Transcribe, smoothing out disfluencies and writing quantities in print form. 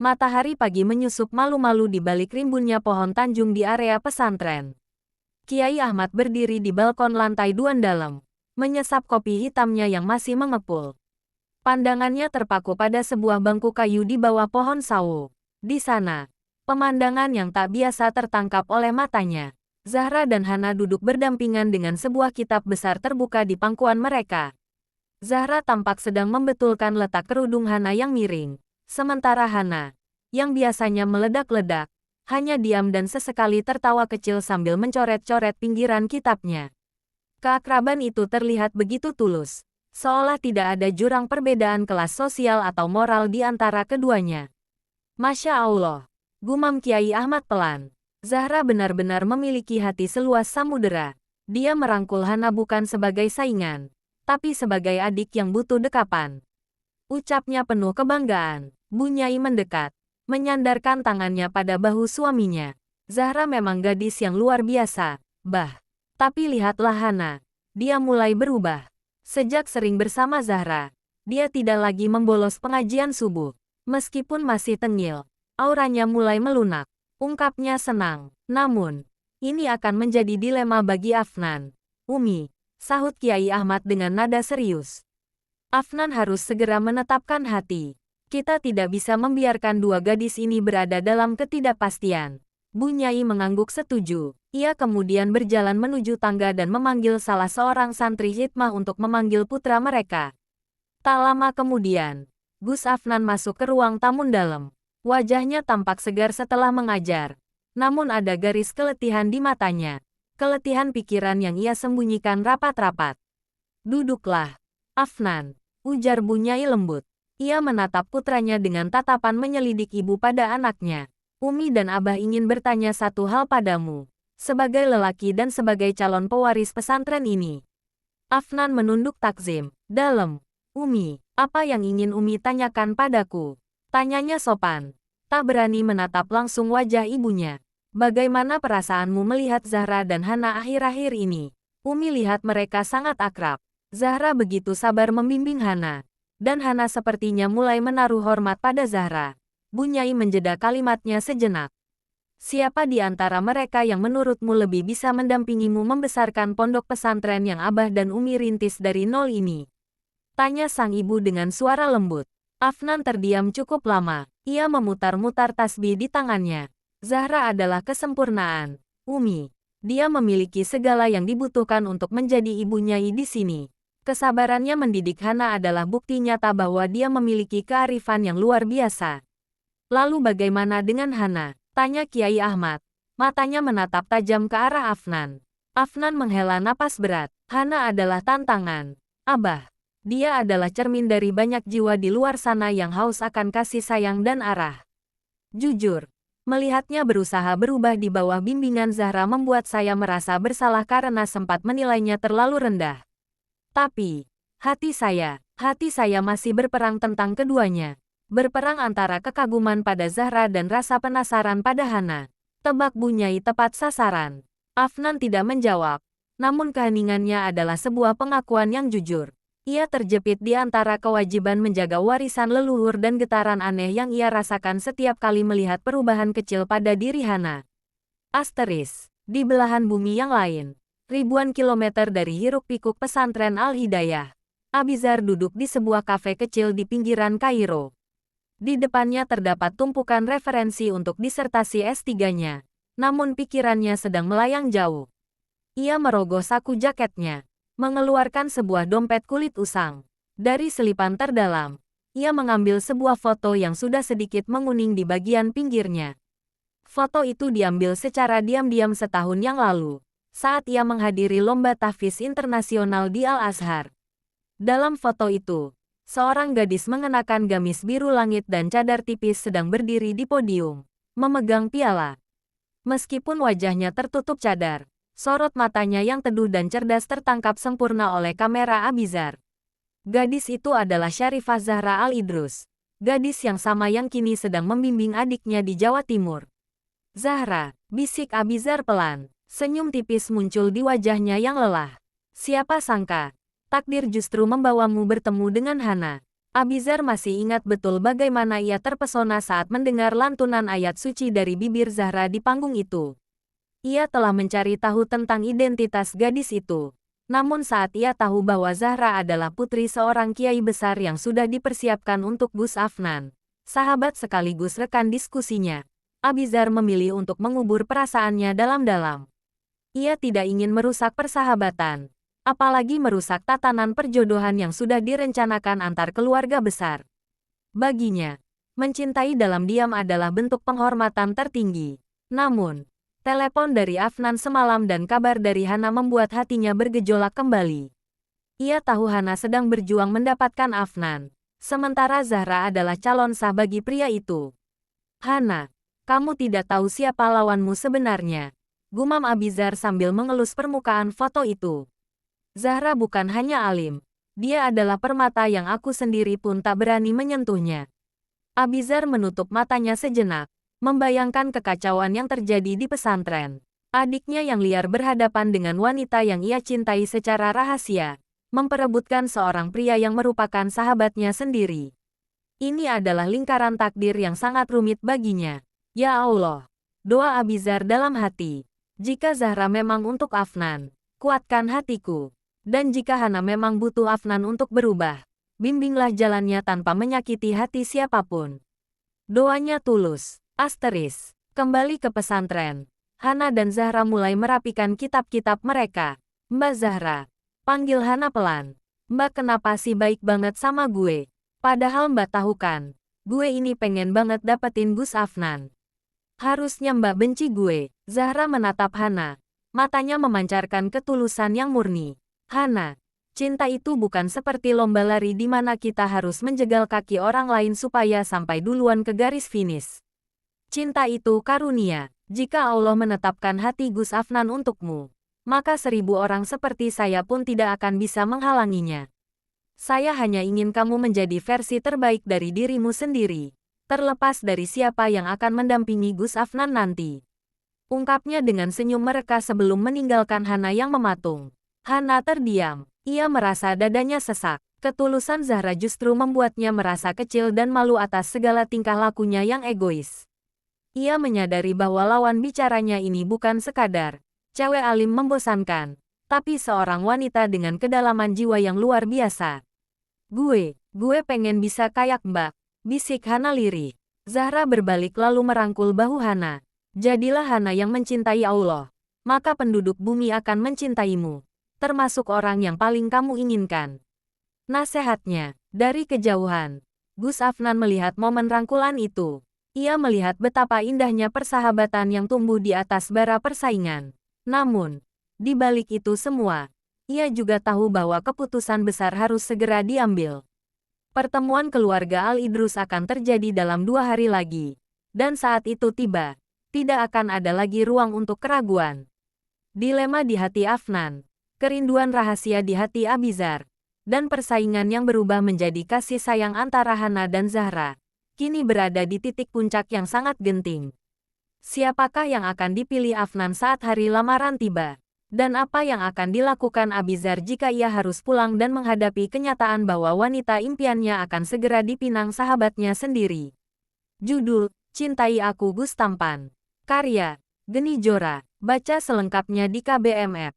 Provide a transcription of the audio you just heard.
Matahari pagi menyusup malu-malu di balik rimbunnya pohon tanjung di area pesantren. Kiai Ahmad berdiri di balkon lantai 2 dalam, menyesap kopi hitamnya yang masih mengepul. Pandangannya terpaku pada sebuah bangku kayu di bawah pohon sawo. Di sana, pemandangan yang tak biasa tertangkap oleh matanya. Zahra dan Hana duduk berdampingan dengan sebuah kitab besar terbuka di pangkuan mereka. Zahra tampak sedang membetulkan letak kerudung Hana yang miring. Sementara Hana, yang biasanya meledak-ledak, hanya diam dan sesekali tertawa kecil sambil mencoret-coret pinggiran kitabnya. Keakraban itu terlihat begitu tulus, seolah tidak ada jurang perbedaan kelas sosial atau moral di antara keduanya. Masya Allah, gumam Kiai Ahmad pelan. Zahra benar-benar memiliki hati seluas samudera. Dia merangkul Hana bukan sebagai saingan, tapi sebagai adik yang butuh dekapan. Ucapnya penuh kebanggaan. Bu Nyai mendekat, menyandarkan tangannya pada bahu suaminya. Zahra memang gadis yang luar biasa, tapi lihatlah Hana. Dia mulai berubah. Sejak sering bersama Zahra, dia tidak lagi membolos pengajian subuh. Meskipun masih tengil, auranya mulai melunak. Ungkapnya senang. Namun, ini akan menjadi dilema bagi Afnan. Umi, sahut Kiai Ahmad dengan nada serius. Afnan harus segera menetapkan hati. Kita tidak bisa membiarkan dua gadis ini berada dalam ketidakpastian. Bu Nyai mengangguk setuju. Ia kemudian berjalan menuju tangga dan memanggil salah seorang santri hikmah untuk memanggil putra mereka. Tak lama kemudian, Gus Afnan masuk ke ruang tamu dalam. Wajahnya tampak segar setelah mengajar. Namun ada garis keletihan di matanya. Keletihan pikiran yang ia sembunyikan rapat-rapat. Duduklah, Afnan, ujar Bu Nyai lembut. Ia menatap putranya dengan tatapan menyelidik ibu pada anaknya. Umi dan Abah ingin bertanya satu hal padamu. Sebagai lelaki dan sebagai calon pewaris pesantren ini. Afnan menunduk takzim. Dalam. Umi, apa yang ingin Umi tanyakan padaku? Tanyanya sopan. Tak berani menatap langsung wajah ibunya. Bagaimana perasaanmu melihat Zahra dan Hana akhir-akhir ini? Umi lihat mereka sangat akrab. Zahra begitu sabar membimbing Hana. Dan Hana sepertinya mulai menaruh hormat pada Zahra. Bu Nyai menjeda kalimatnya sejenak. Siapa di antara mereka yang menurutmu lebih bisa mendampingimu membesarkan pondok pesantren yang Abah dan Umi rintis dari nol ini? Tanya sang ibu dengan suara lembut. Afnan terdiam cukup lama. Ia memutar-mutar tasbih di tangannya. Zahra adalah kesempurnaan. Umi. Dia memiliki segala yang dibutuhkan untuk menjadi ibu Nyai di sini. Kesabarannya mendidik Hana adalah bukti nyata bahwa dia memiliki kearifan yang luar biasa. Lalu bagaimana dengan Hana? Tanya Kiai Ahmad. Matanya menatap tajam ke arah Afnan. Afnan menghela napas berat. Hana adalah tantangan. Abah. Dia adalah cermin dari banyak jiwa di luar sana yang haus akan kasih sayang dan arah. Jujur, melihatnya berusaha berubah di bawah bimbingan Zahra membuat saya merasa bersalah karena sempat menilainya terlalu rendah. Tapi, hati saya masih berperang tentang keduanya. Berperang antara kekaguman pada Zahra dan rasa penasaran pada Hana. Tebak Bu Nyai tepat sasaran. Afnan tidak menjawab, namun keheningannya adalah sebuah pengakuan yang jujur. Ia terjepit di antara kewajiban menjaga warisan leluhur dan getaran aneh yang ia rasakan setiap kali melihat perubahan kecil pada diri Hana. Asteris, di belahan bumi yang lain, ribuan kilometer dari hiruk-pikuk pesantren Al-Hidayah, Abizar duduk di sebuah kafe kecil di pinggiran Kairo. Di depannya terdapat tumpukan referensi untuk disertasi S3-nya, namun pikirannya sedang melayang jauh. Ia merogoh saku jaketnya, mengeluarkan sebuah dompet kulit usang. Dari selipan terdalam, ia mengambil sebuah foto yang sudah sedikit menguning di bagian pinggirnya. Foto itu diambil secara diam-diam setahun yang lalu, saat ia menghadiri lomba tahfiz internasional di Al-Azhar. Dalam foto itu, seorang gadis mengenakan gamis biru langit dan cadar tipis sedang berdiri di podium, memegang piala. Meskipun wajahnya tertutup cadar, sorot matanya yang teduh dan cerdas tertangkap sempurna oleh kamera Abizar. Gadis itu adalah Syarifah Zahra Al-Idrus, gadis yang sama yang kini sedang membimbing adiknya di Jawa Timur. Zahra, bisik Abizar pelan, senyum tipis muncul di wajahnya yang lelah. Siapa sangka, takdir justru membawamu bertemu dengan Hana. Abizar masih ingat betul bagaimana ia terpesona saat mendengar lantunan ayat suci dari bibir Zahra di panggung itu. Ia telah mencari tahu tentang identitas gadis itu. Namun saat ia tahu bahwa Zahra adalah putri seorang kiai besar yang sudah dipersiapkan untuk Gus Afnan, sahabat sekaligus rekan diskusinya, Abizar memilih untuk mengubur perasaannya dalam-dalam. Ia tidak ingin merusak persahabatan, apalagi merusak tatanan perjodohan yang sudah direncanakan antar keluarga besar. Baginya, mencintai dalam diam adalah bentuk penghormatan tertinggi. Namun, telepon dari Afnan semalam dan kabar dari Hana membuat hatinya bergejolak kembali. Ia tahu Hana sedang berjuang mendapatkan Afnan, sementara Zahra adalah calon sah bagi pria itu. Hana, kamu tidak tahu siapa lawanmu sebenarnya, gumam Abizar sambil mengelus permukaan foto itu. Zahra bukan hanya alim, dia adalah permata yang aku sendiri pun tak berani menyentuhnya. Abizar menutup matanya sejenak, membayangkan kekacauan yang terjadi di pesantren. Adiknya yang liar berhadapan dengan wanita yang ia cintai secara rahasia, memperebutkan seorang pria yang merupakan sahabatnya sendiri. Ini adalah lingkaran takdir yang sangat rumit baginya. Ya Allah, doa Abizar dalam hati. Jika Zahra memang untuk Afnan, kuatkan hatiku. Dan jika Hana memang butuh Afnan untuk berubah, bimbinglah jalannya tanpa menyakiti hati siapapun. Doanya tulus. Asteris. Kembali ke pesantren. Hana dan Zahra mulai merapikan kitab-kitab mereka. Mbak Zahra. Panggil Hana pelan. Mbak kenapa sih baik banget sama gue? Padahal Mbak tahu kan, gue ini pengen banget dapetin Gus Afnan. Harusnya Mbak benci gue. Zahra menatap Hana. Matanya memancarkan ketulusan yang murni. Hana, cinta itu bukan seperti lomba lari di mana kita harus menjegal kaki orang lain supaya sampai duluan ke garis finish. Cinta itu karunia. Jika Allah menetapkan hati Gus Afnan untukmu, maka 1000 orang seperti saya pun tidak akan bisa menghalanginya. Saya hanya ingin kamu menjadi versi terbaik dari dirimu sendiri, terlepas dari siapa yang akan mendampingi Gus Afnan nanti. Ungkapnya dengan senyum mereka sebelum meninggalkan Hana yang mematung. Hana terdiam. Ia merasa dadanya sesak. Ketulusan Zahra justru membuatnya merasa kecil dan malu atas segala tingkah lakunya yang egois. Ia menyadari bahwa lawan bicaranya ini bukan sekadar cewek alim membosankan, tapi seorang wanita dengan kedalaman jiwa yang luar biasa. Gue pengen bisa kayak Mbak, bisik Hana lirih. Zahra berbalik lalu merangkul bahu Hana. Jadilah Hana yang mencintai Allah, maka penduduk bumi akan mencintaimu, termasuk orang yang paling kamu inginkan. Nasihatnya, dari kejauhan, Gus Afnan melihat momen rangkulan itu. Ia melihat betapa indahnya persahabatan yang tumbuh di atas bara persaingan. Namun, di balik itu semua, ia juga tahu bahwa keputusan besar harus segera diambil. Pertemuan keluarga Al-Idrus akan terjadi dalam 2 hari lagi. Dan saat itu tiba, tidak akan ada lagi ruang untuk keraguan. Dilema di hati Afnan, kerinduan rahasia di hati Abizar, dan persaingan yang berubah menjadi kasih sayang antara Hana dan Zahra, kini berada di titik puncak yang sangat genting. Siapakah yang akan dipilih Afnan saat hari lamaran tiba? Dan apa yang akan dilakukan Abizar jika ia harus pulang dan menghadapi kenyataan bahwa wanita impiannya akan segera dipinang sahabatnya sendiri? Judul, Cintai Aku Gus Tampan. Karya, Geni Jora. Baca selengkapnya di KBM App.